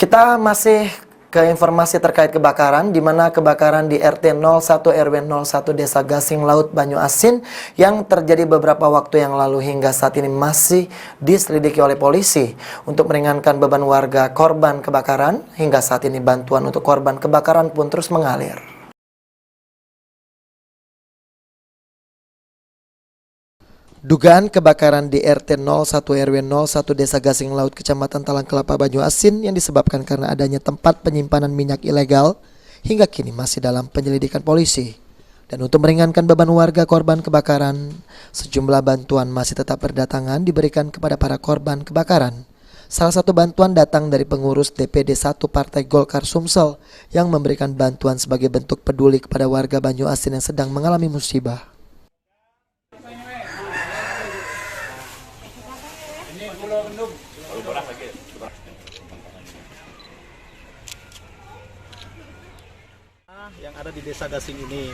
Kita masih ke informasi terkait kebakaran, di mana kebakaran di RT 01 RW 01 Desa Gasing Laut Banyu Asin yang terjadi beberapa waktu yang lalu hingga saat ini masih diselidiki oleh polisi. Untuk meringankan beban warga korban kebakaran, hingga saat ini bantuan untuk korban kebakaran pun terus mengalir. Dugaan kebakaran di RT 01 RW 01 Desa Gasing Laut Kecamatan Talang Kelapa Banyu Asin yang disebabkan karena adanya tempat penyimpanan minyak ilegal hingga kini masih dalam penyelidikan polisi. Dan untuk meringankan beban warga korban kebakaran, sejumlah bantuan masih tetap berdatangan diberikan kepada para korban kebakaran. Salah satu bantuan datang dari pengurus DPD 1 Partai Golkar Sumsel yang memberikan bantuan sebagai bentuk peduli kepada warga Banyu Asin yang sedang mengalami musibah. Yang ada di Desa Gasing ini.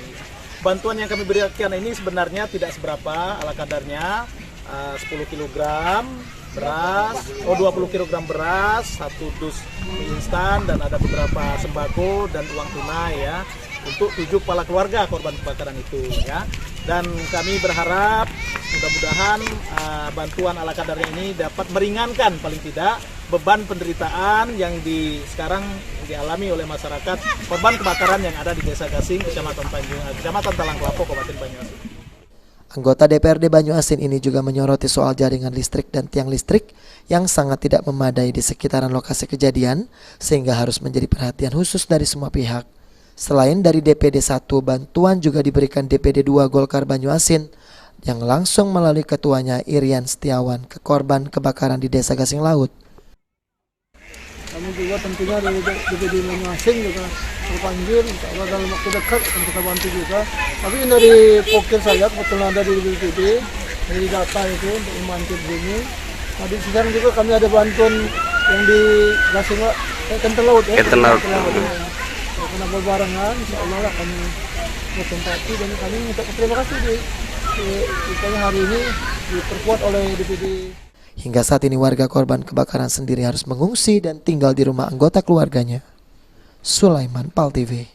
Bantuan yang kami berikan ini sebenarnya tidak seberapa ala kadarnya, 10 kg beras, 20 kg beras, 1 dus mie instan, dan ada beberapa sembako dan uang tunai ya untuk 7 kepala keluarga korban kebakaran itu ya. Dan kami berharap mudah-mudahan bantuan ala kadarnya ini dapat meringankan paling tidak beban penderitaan yang sekarang dialami oleh masyarakat korban kebakaran yang ada di Desa Gasing, Kecamatan Talang Kelapa, Kabupaten Banyu Asin. Anggota DPRD Banyu Asin ini juga menyoroti soal jaringan listrik dan tiang listrik yang sangat tidak memadai di sekitaran lokasi kejadian sehingga harus menjadi perhatian khusus dari semua pihak. Selain dari DPD 1, bantuan juga diberikan DPD 2 Golkar Banyu Asin yang langsung melalui ketuanya Irian Setiawan ke korban kebakaran di Desa Gasing Laut. Kami juga tentunya dari DPD Banyu Asin juga terpanggil dalam waktu dekat untuk kita bantu juga. Tapi dari pokir saya kebetulan ada di DPD, dari data itu untuk memantul bumi. Tadi sekarang juga kami ada bantuan yang di Gasing Kental Laut ya. Kental Laut. Karena berbarengan, insya Allah kami bertempati dan kami minta terima kasih di hari ini diperkuat oleh DPD. Hingga saat ini warga korban kebakaran sendiri harus mengungsi dan tinggal di rumah anggota keluarganya. Sulaiman, PAL TV.